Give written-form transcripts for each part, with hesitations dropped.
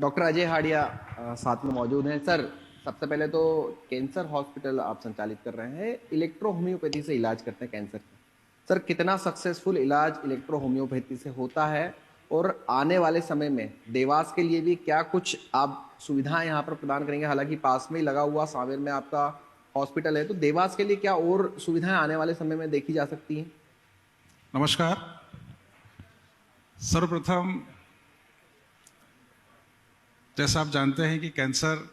Doctor Ajay हाड़िया साथ में मौजूद हैं। सर, सबसे पहले तो कैंसर हॉस्पिटल आप संचालित कर रहे हैं, इलेक्ट्रो होम्योपैथी से इलाज करते हैं कैंसर का। सर, कितना सक्सेसफुल इलाज इलेक्ट्रो होम्योपैथी से होता है और आने वाले समय में देवास के लिए भी क्या कुछ आप सुविधाएं यहाँ पर प्रदान करेंगे? हालांकि पास में ही लगा हुआ सांवेर में आपका हॉस्पिटल है, तो देवास के लिए क्या और सुविधाएं आने वाले समय में देखी जा सकती हैं? नमस्कार। सर्वप्रथम, जैसा आप जानते हैं कि कैंसर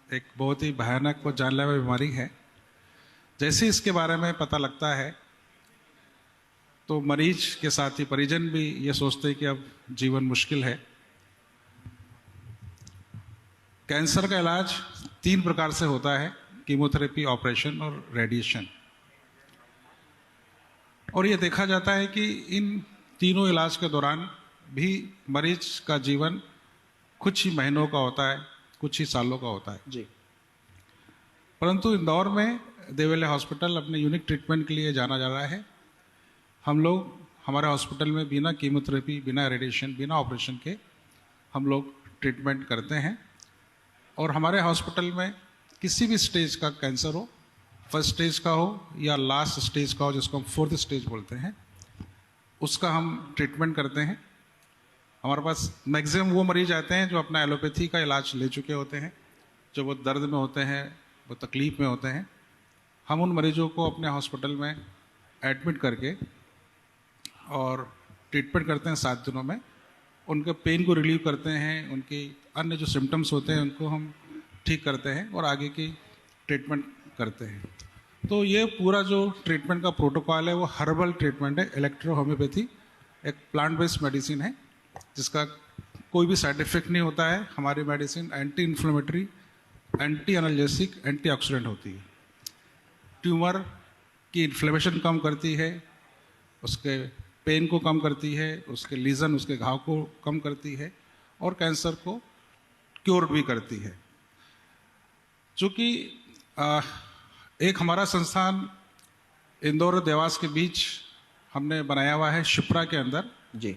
एक बहुत ही भयानक और जानलेवा बीमारी है। जैसे इसके बारे में पता लगता है तो मरीज के साथ ही परिजन भी ये सोचते हैं कि अब जीवन मुश्किल है। कैंसर का इलाज 3 प्रकार से होता है: कीमोथेरेपी, ऑपरेशन और रेडिएशन। और ये देखा जाता है कि इन तीनों इलाज के दौरान भी मरीज का जीवन कुछ ही महीनों का होता है, कुछ ही सालों का होता है जी। परंतु इंदौर में देवेले हॉस्पिटल अपने यूनिक ट्रीटमेंट के लिए जाना जा रहा है। हम लोग हमारे हॉस्पिटल में बिना कीमोथेरेपी, बिना रेडिएशन, बिना ऑपरेशन के हम लोग ट्रीटमेंट करते हैं। और हमारे हॉस्पिटल में किसी भी स्टेज का कैंसर हो, फर्स्ट स्टेज का हो या लास्ट स्टेज का हो, जिसको हम 4th स्टेज बोलते हैं, उसका हम ट्रीटमेंट करते हैं। हमारे पास मैक्सिमम वो मरीज आते हैं जो अपना एलोपैथी का इलाज ले चुके होते हैं, जो वो दर्द में होते हैं, वो तकलीफ़ में होते हैं। हम उन मरीजों को अपने हॉस्पिटल में एडमिट करके और ट्रीटमेंट करते हैं 7 दिनों में। उनके पेन को रिलीव करते हैं, उनकी अन्य जो सिम्टम्स होते हैं उनको हम ठीक करते हैं और आगे की ट्रीटमेंट करते हैं। तो ये पूरा जो ट्रीटमेंट का प्रोटोकॉल है वो हर्बल ट्रीटमेंट है। इलेक्ट्रो होम्योपैथी एक प्लांट बेस्ड मेडिसिन है जिसका कोई भी साइड इफेक्ट नहीं होता है। हमारी medicine anti inflammatory, anti analgesic, antioxidant होती है। ट्यूमर की इन्फ्लेमेशन कम करती है, उसके पेन को कम करती है, उसके लीजन, उसके घाव को कम करती है और कैंसर को क्योर भी करती है। चूँकि एक हमारा संस्थान इंदौर और देवास के बीच हमने बनाया हुआ है, शिप्रा के अंदर जी,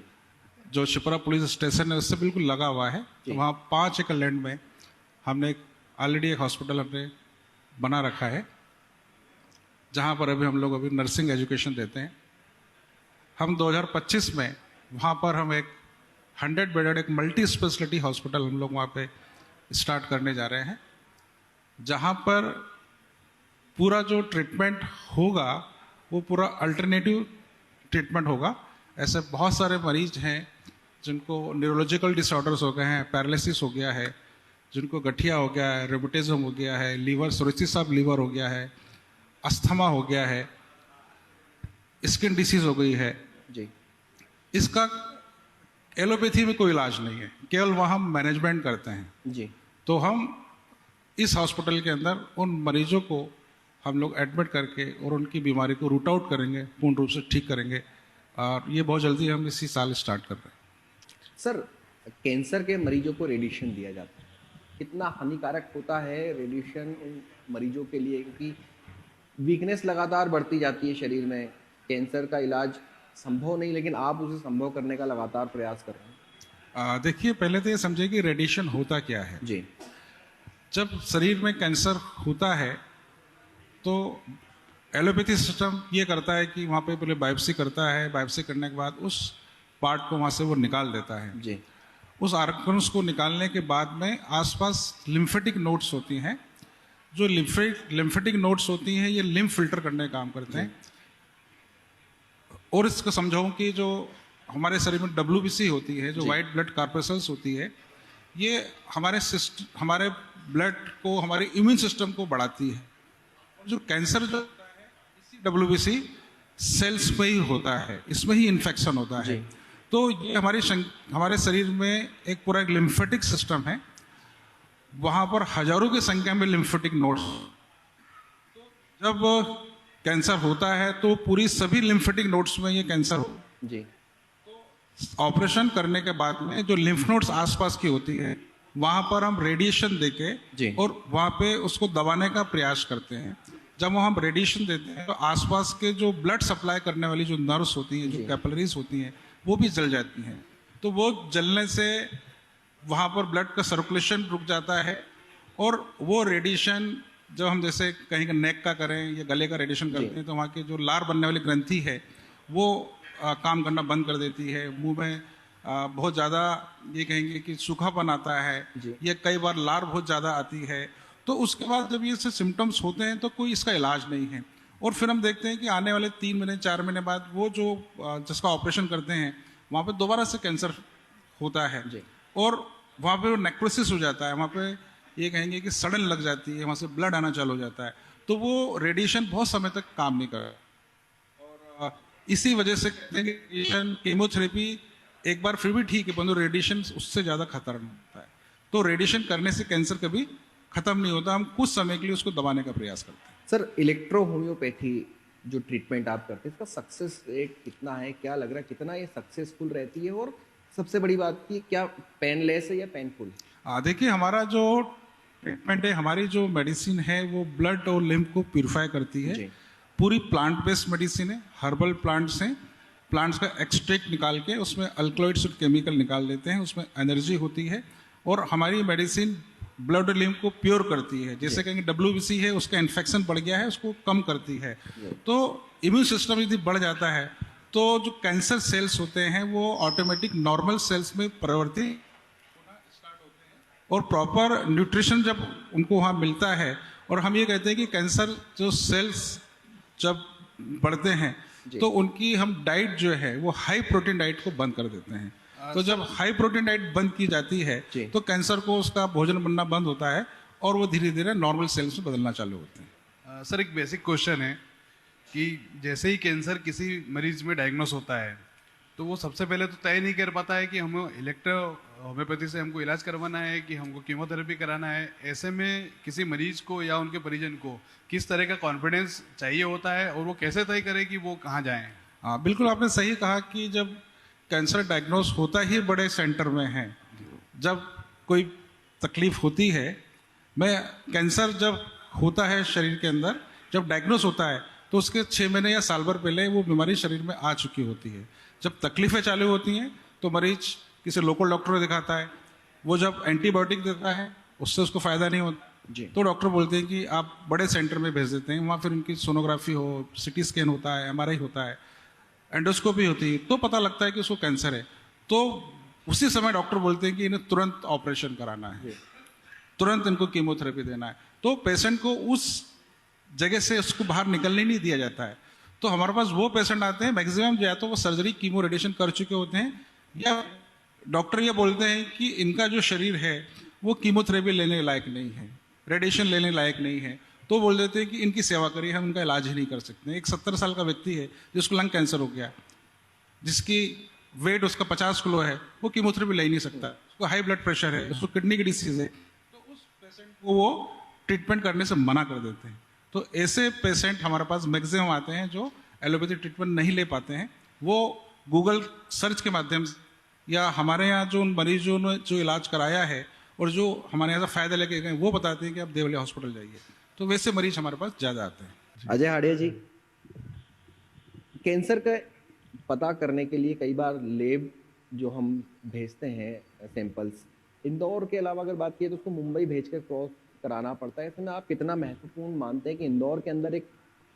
जो शिप्रा पुलिस स्टेशन है उससे बिल्कुल लगा हुआ है। तो वहाँ 5 एकड़ लैंड में हमने ऑलरेडी एक हॉस्पिटल हमने बना रखा है, जहाँ पर हम लोग नर्सिंग एजुकेशन देते हैं। हम 2025 में वहाँ पर हम एक 100 बेडेड एक मल्टी स्पेशलिटी हॉस्पिटल हम लोग वहाँ पे स्टार्ट करने जा रहे हैं, जहाँ पर पूरा जो ट्रीटमेंट होगा वो पूरा अल्टरनेटिव ट्रीटमेंट होगा। ऐसे बहुत सारे मरीज हैं जिनको न्यूरोलॉजिकल डिसऑर्डर्स हो गए हैं, पैरालिसिस हो गया है, जिनको गठिया हो गया है, रूमेटिज्म हो गया है, लीवर सिरोसिस ऑफ लीवर हो गया है, अस्थमा हो गया है, स्किन डिसीज हो गई है जी। इसका एलोपैथी में कोई इलाज नहीं है, केवल वहाँ हम मैनेजमेंट करते हैं जी। तो हम इस हॉस्पिटल के अंदर उन मरीजों को हम लोग एडमिट करके और उनकी बीमारी को रूट आउट करेंगे, पूर्ण रूप से ठीक करेंगे। और ये बहुत जल्दी हम इसी साल स्टार्ट कर रहे हैं। सर, कैंसर के मरीजों को रेडिएशन दिया जाता है, कितना हानिकारक होता है रेडिएशन उन मरीजों के लिए? क्योंकि वीकनेस लगातार बढ़ती जाती है शरीर में। कैंसर का इलाज संभव नहीं, लेकिन आप उसे संभव करने का लगातार प्रयास कर रहे हैं। देखिए, पहले तो ये समझिए कि रेडिएशन होता क्या है। जी। जब शरीर में कैंसर होता है तो एलोपैथी सिस्टम ये करता है कि वहाँ पे पहले बायोप्सी करता है, बायोप्सी करने के बाद उस पार्ट को वहाँ से वो निकाल देता है। जी। उस ऑर्गन्स को निकालने के बाद में आसपास लिम्फेटिक नोड्स होती हैं। जो लिम्फेटिक नोड्स होती हैं ये लिम्फ फिल्टर करने का काम करते हैं। और इसको समझाऊं कि जो हमारे शरीर में WBC होती है, जो वाइट ब्लड कॉर्पस्कल्स होती है, ये हमारे ब्लड को, हमारे इम्यून सिस्टम को बढ़ाती है। जो कैंसर जो है इसी WBC सेल्स में ही होता है, इसमें ही इन्फेक्शन होता है। तो ये हमारे शरीर में एक पूरा एक लिम्फेटिक सिस्टम है, वहाँ पर हजारों की संख्या में लिम्फेटिक नोड्स। जब कैंसर होता है तो पूरी सभी लिम्फेटिक नोड्स में ये कैंसर हो जी। ऑपरेशन करने के बाद में जो लिम्फ नोड्स आसपास की होती है वहाँ पर हम रेडिएशन देके और वहाँ पे उसको दबाने का प्रयास करते हैं। जब वो हम रेडिएशन देते हैं तो आसपास के जो ब्लड सप्लाई करने वाली जो नर्व्स होती हैं, जो कैपिलरीज होती हैं, वो भी जल जाती हैं। तो वो जलने से वहाँ पर ब्लड का सर्कुलेशन रुक जाता है और वो रेडिएशन जब हम जैसे कहीं का नेक का करें या गले का रेडिएशन करते हैं तो वहाँ की जो लार बनने वाली ग्रंथि है वो काम करना बंद कर देती है। मुंह में बहुत ज़्यादा ये कहेंगे कि सूखापन आता है या कई बार लार बहुत ज़्यादा आती है। तो उसके बाद जब ये से सिम्टम्स होते हैं तो कोई इसका इलाज नहीं है और फिर हम देखते हैं कि आने वाले 3 महीने 4 महीने बाद वो जो जिसका ऑपरेशन करते हैं वहाँ पे दोबारा से कैंसर होता है और वहाँ पे नेक्रोसिस हो जाता है, वहाँ पे ये कहेंगे कि सड़न लग जाती है, वहाँ से ब्लड आना चालू हो जाता है। तो वो रेडिएशन बहुत समय तक काम नहीं कर और इसी वजह से कहते हैं कि रेडिएशन कीमोथेरेपी एक बार फिर भी ठीक है परंतु रेडिएशन उससे ज़्यादा खतरनाक होता है। तो रेडिएशन करने से कैंसर कभी खत्म नहीं होता, हम कुछ समय के लिए उसको दबाने का प्रयास करते हैं। सर इलेक्ट्रो होम्योपैथी जो ट्रीटमेंट आप करते हैं इसका सक्सेस रेट कितना है, क्या लग रहा है कितना ये सक्सेसफुल रहती है और सबसे बड़ी बात की क्या पेनलेस है या पेनफुल? देखिए हमारा जो ट्रीटमेंट है, हमारी जो मेडिसिन है वो ब्लड और लिम्फ को प्यूरिफाई करती है। पूरी प्लांट बेस्ड मेडिसिन है, हर्बल प्लांट्स हैं, प्लांट्स का एक्सट्रैक्ट निकाल के उसमें अल्कलॉइड्स और केमिकल निकाल देते हैं, उसमें एनर्जी होती है और हमारी मेडिसिन ब्लड और लिम्फ को प्योर करती है। जैसे कहेंगे WBC है, उसका इन्फेक्शन बढ़ गया है, उसको कम करती है। तो इम्यून सिस्टम यदि बढ़ जाता है तो जो कैंसर सेल्स होते हैं वो ऑटोमेटिक नॉर्मल सेल्स में परिवर्तित और प्रॉपर न्यूट्रिशन जब उनको वहाँ मिलता है और हम ये कहते हैं कि कैंसर जो सेल्स जब बढ़ते हैं तो उनकी हम डाइट जो है वो हाई प्रोटीन डाइट को बंद कर देते हैं। तो जब हाई प्रोटीन डाइट बंद की जाती है तो कैंसर को उसका भोजन बनना बंद होता है और वो धीरे धीरे नॉर्मल सेल्स में बदलना चालू होते हैं। सर एक बेसिक क्वेश्चन है कि जैसे ही कैंसर किसी मरीज में डायग्नोस होता है तो वो सबसे पहले तो तय नहीं कर पाता है कि हमें इलेक्ट्रो होम्योपैथी से हमको इलाज करवाना है कि हमको कीमोथेरेपी कराना है। ऐसे में किसी मरीज को या उनके परिजन को किस तरह का कॉन्फिडेंस चाहिए होता है और वो कैसे तय करे कि वो कहाँ जाएं? बिल्कुल आपने सही कहा कि जब कैंसर डायग्नोस होता ही बड़े सेंटर में है, जब कोई तकलीफ होती है कैंसर जब होता है शरीर के अंदर, जब डायग्नोस होता है तो उसके 6 महीने या साल भर पहले वो बीमारी शरीर में आ चुकी होती है। जब तकलीफें चालू होती हैं तो मरीज किसी लोकल डॉक्टर को दिखाता है, वो जब एंटीबायोटिक देता है उससे उसको फ़ायदा नहीं होता तो डॉक्टर बोलते हैं कि आप बड़े सेंटर में भेज देते हैं, वहाँ फिर उनकी सोनोग्राफी हो, CT स्कैन होता है, MRI होता है, एंडोस्कोपी होती है, तो पता लगता है कि उसको कैंसर है। तो उसी समय डॉक्टर बोलते हैं कि इन्हें तुरंत ऑपरेशन कराना है, तुरंत इनको कीमोथेरेपी देना है। तो पेशेंट को उस जगह से उसको बाहर निकलने नहीं दिया जाता है। तो हमारे पास वो पेशेंट आते हैं मैक्सिमम या तो वो सर्जरी कीमो रेडिएशन कर चुके होते हैं या डॉक्टर ये बोलते हैं कि इनका जो शरीर है वो कीमोथेरेपी लेने लायक नहीं है, रेडिएशन लेने लायक नहीं है, तो बोल देते हैं कि इनकी सेवा करिए, हम उनका इलाज ही नहीं कर सकते। एक 70 साल का व्यक्ति है जिसको लंग कैंसर हो गया, जिसकी वेट उसका 50 किलो है, वो कीमोथेरेपी ले ही नहीं सकता, उसको हाई ब्लड प्रेशर है, उसको किडनी की डिसीज है, तो उस पेशेंट को वो ट्रीटमेंट करने से मना कर देते हैं। तो ऐसे पेशेंट हमारे पास मैक्सिमम आते हैं जो एलोपैथी ट्रीटमेंट नहीं ले पाते हैं, वो गूगल सर्च के माध्यम से या हमारे यहाँ जो उन मरीजों ने जो इलाज कराया है और जो हमारे यहाँ से फ़ायदा लेके गए वो बताते हैं कि आप देवलिया हॉस्पिटल जाइए, तो वैसे मरीज हमारे पास ज़्यादा आते हैं। अजय हाड़िया जी, कैंसर का पता करने के लिए कई बार लेब जो हम भेजते हैं सैंपल्स, इंदौर के अलावा अगर बात की तो उसको मुंबई भेजकर क्रॉस कराना पड़ता है। इसमें आप कितना महत्वपूर्ण मानते हैं कि इंदौर के अंदर एक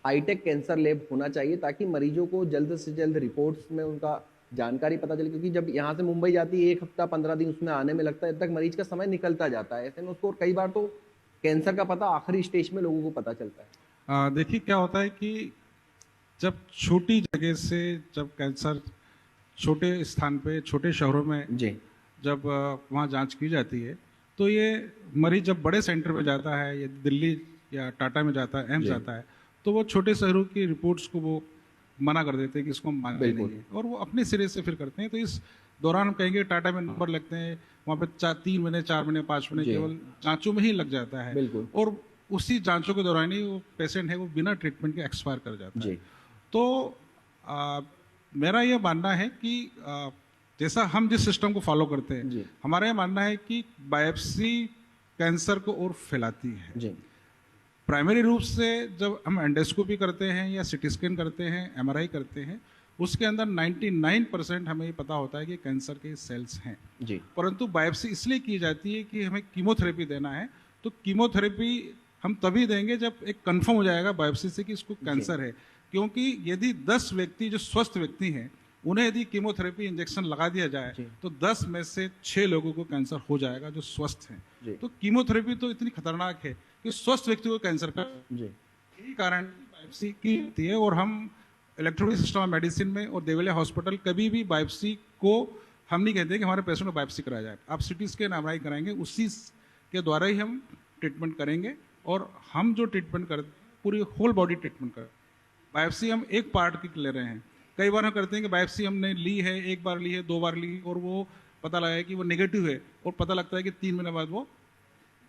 हाईटेक कैंसर लैब होना चाहिए ताकि मरीजों को जल्द से जल्द रिपोर्ट्स में उनका जानकारी पता चले? क्योंकि जब यहाँ से मुंबई जाती है 1 हफ्ता 15 दिन उसमें आने में लगता है, तब तक मरीज का समय निकलता जाता है। ऐसे में उसको कई बार तो कैंसर का पता आखिरी स्टेज में लोगों को पता चलता है। देखिए क्या होता है कि जब छोटी जगह से जब कैंसर छोटे स्थान पे छोटे शहरों में जब वहाँ जांच की जाती है तो ये मरीज जब बड़े सेंटर में जाता है या दिल्ली या टाटा में जाता है, एम्स जाता है, तो वो छोटे शहरों की रिपोर्ट्स को वो मना कर देते हैं कि इसको हम मानते नहीं है और वो अपने सिरे से फिर करते हैं। तो इस दौरान हम कहेंगे टाटा में नंबर लगते हैं, वहाँ पे 3 महीने 4 महीने 5 महीने केवल जांचों में ही लग जाता है और उसी जांचों के दौरान ही वो पेशेंट है वो बिना ट्रीटमेंट के एक्सपायर कर जाता है। तो मेरा ये मानना है कि जैसा हम जिस सिस्टम को फॉलो करते हैं, हमारा ये मानना है कि बायोप्सी कैंसर को और फैलाती है। प्राइमरी रूप से जब हम एंडोस्कोपी करते हैं या CT स्कैन करते हैं, MRI करते हैं, उसके अंदर 99% हमें ये पता होता है कि कैंसर के सेल्स हैं। जी परंतु बायोप्सी इसलिए की जाती है कि हमें कीमोथेरेपी देना है, तो कीमोथेरेपी हम तभी देंगे जब एक कंफर्म हो जाएगा बायोप्सी से कि इसको कैंसर है। क्योंकि यदि 10 व्यक्ति जो स्वस्थ व्यक्ति हैं उन्हें यदि कीमोथेरेपी इंजेक्शन लगा दिया जाए तो 10 में से 6 लोगों को कैंसर हो जाएगा जो स्वस्थ हैं। तो कीमोथेरेपी तो इतनी खतरनाक है कि स्वस्थ व्यक्ति को कैंसर का यही कारण बायोप्सी की जाती है। और हम इलेक्ट्रॉनिक सिस्टम ऑफ मेडिसिन में और देवलिया हॉस्पिटल कभी भी बायोप्सी को हम नहीं कहते कि हमारे पेशेंट को बायोप्सी कराया जाए। आप सिटी स्कैन एमआरआई कराएंगे, उसी के द्वारा ही हम ट्रीटमेंट करेंगे। और हम जो ट्रीटमेंट करते हैं पूरी होल बॉडी ट्रीटमेंट करते हैं। बायोप्सी हम एक पार्ट की ले रहे हैं। कई बार हम करते हैं कि बायोप्सी हमने ली है, एक बार ली है, 2 बार ली और वो पता लगा है कि वो नेगेटिव है और पता लगता है कि 3 महीने बाद वो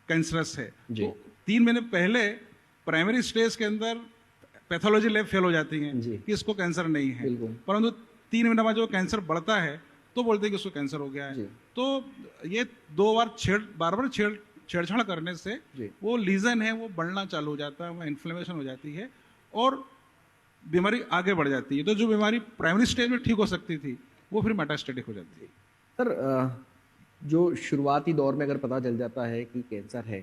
कैंसरस है। तो 3 महीने पहले प्राइमरी स्टेज के अंदर पैथोलॉजी लैब फेल हो जाती हैं कि इसको कैंसर नहीं है, परंतु 3 महीने बाद जो कैंसर बढ़ता है तो बोलते हैं कि उसको कैंसर हो गया है। तो ये 2 बार बार छेड़छाड़ करने से वो लीजन है वो बढ़ना चालू हो जाता है, वो इन्फ्लेमेशन हो जाती है और बीमारी आगे बढ़ जाती है। तो जो बीमारी प्राइमरी स्टेज में ठीक हो सकती थी वो फिर मेटास्टेटिक हो जाती है। सर, जो शुरुआती दौर में अगर पता चल जाता है कि कैंसर है,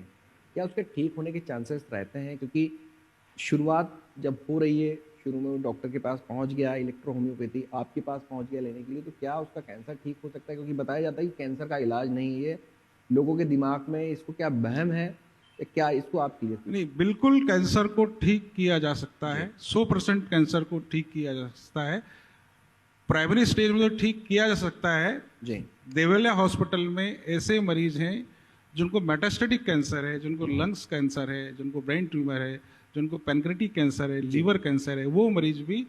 क्या उसके ठीक होने के चांसेस रहते हैं? क्योंकि शुरुआत जब हो रही है, शुरू में वो डॉक्टर के पास पहुंच गया, इलेक्ट्रो होम्योपैथी आपके पास पहुंच गया लेने के लिए, तो क्या उसका कैंसर ठीक हो सकता है? क्योंकि बताया जाता है कि कैंसर का इलाज नहीं है, लोगों के दिमाग में इसको क्या वहम है, क्या इसको आप क्लियर कीजिए। नहीं, बिल्कुल कैंसर को ठीक किया जा सकता है। 100% कैंसर को ठीक किया जा सकता है। प्राइमरी स्टेज में तो ठीक किया जा सकता है। देवलिया हॉस्पिटल में ऐसे मरीज हैं जिनको मेटास्टेटिक कैंसर है, जिनको लंग्स कैंसर है, जिनको ब्रेन ट्यूमर है, जिनको पैनक्रेटिक कैंसर है, लीवर कैंसर है, वो मरीज भी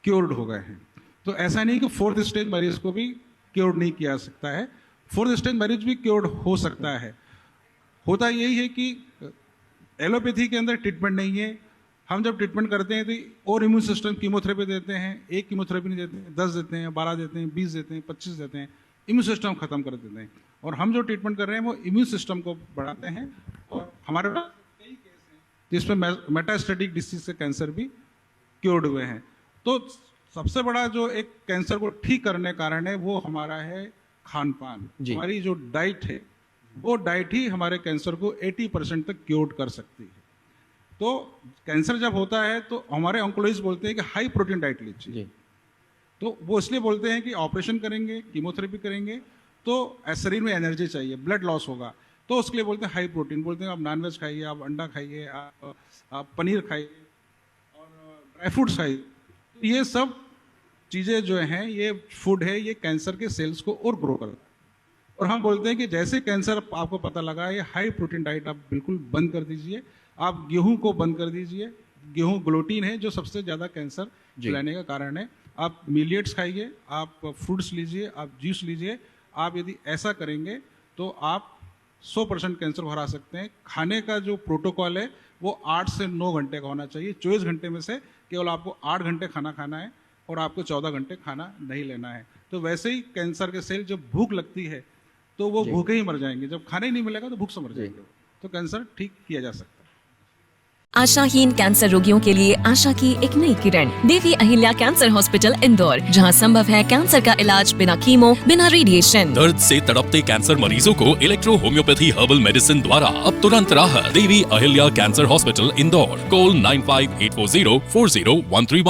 क्योर्ड हो गए हैं। तो ऐसा नहीं कि 4th स्टेज मरीज को भी क्योर्ड नहीं किया जा सकता है, 4th स्टेज मरीज भी क्योर्ड हो सकता है। होता यही है कि एलोपैथी के अंदर ट्रीटमेंट नहीं है। हम जब ट्रीटमेंट करते हैं तो और इम्यून सिस्टम कीमोथेरेपी देते हैं, एक कीमोथेरेपी नहीं देते हैं, 10 देते हैं, 12 देते हैं, 20 देते हैं, 25 देते हैं, इम्यून सिस्टम खत्म कर देते हैं। और हम जो ट्रीटमेंट कर रहे हैं वो इम्यून सिस्टम को बढ़ाते हैं। और हमारे पास कई केस हैं जिसमें मेटास्टेटिक डिसीज से कैंसर भी क्योर्ड हुए हैं। तो सबसे बड़ा जो एक कैंसर को ठीक करने का कारण है वो हमारा है खान पान। हमारी जो डाइट है वो डाइट ही हमारे कैंसर को 80% तक क्योर कर सकती है। तो कैंसर जब होता है तो हमारे ऑन्कोलॉजिस्ट बोलते हैं कि हाई प्रोटीन डाइट लीजिए। तो वो इसलिए बोलते हैं कि ऑपरेशन करेंगे, कीमोथेरेपी करेंगे तो शरीर में एनर्जी चाहिए, ब्लड लॉस होगा, तो उसके लिए बोलते हैं हाई प्रोटीन। बोलते हैं आप नॉनवेज खाइए, आप अंडा खाइए, आप पनीर खाइए और ड्राई फ्रूट्स खाइए। ये सब चीज़ें जो हैं, ये फूड है, ये कैंसर के सेल्स को और ग्रो करता है। और हम बोलते हैं कि जैसे कैंसर आपको पता लगा, ये हाई प्रोटीन डाइट आप बिल्कुल बंद कर दीजिए। आप गेहूं को बंद कर दीजिए। गेहूं ग्लूटीन है जो सबसे ज़्यादा कैंसर फैलाने का कारण है। आप मिलेट्स खाइए, आप फ्रूट्स लीजिए, आप जूस लीजिए। आप यदि ऐसा करेंगे तो आप 100% कैंसर हरा सकते हैं। खाने का जो प्रोटोकॉल है वो 8 से 9 घंटे का होना चाहिए। 24 घंटे में से केवल आपको 8 घंटे खाना खाना है और आपको 14 घंटे खाना नहीं लेना है। तो वैसे ही कैंसर के सेल जब भूख लगती है तो वो भूखे ही मर जाएंगे, जब खाना ही नहीं मिलेगा तो भूख से मर जाएंगे। तो कैंसर ठीक किया जा सकता है। आशाहीन कैंसर रोगियों के लिए आशा की एक नई किरण, देवी अहिल्या कैंसर हॉस्पिटल इंदौर, जहां संभव है कैंसर का इलाज बिना कीमो, बिना रेडिएशन। दर्द से तड़पते कैंसर मरीजों को इलेक्ट्रो होम्योपैथी हर्बल मेडिसिन द्वारा अब तुरंत राहत। Devi Ahilya cancer hospital Indore, call 9584040131।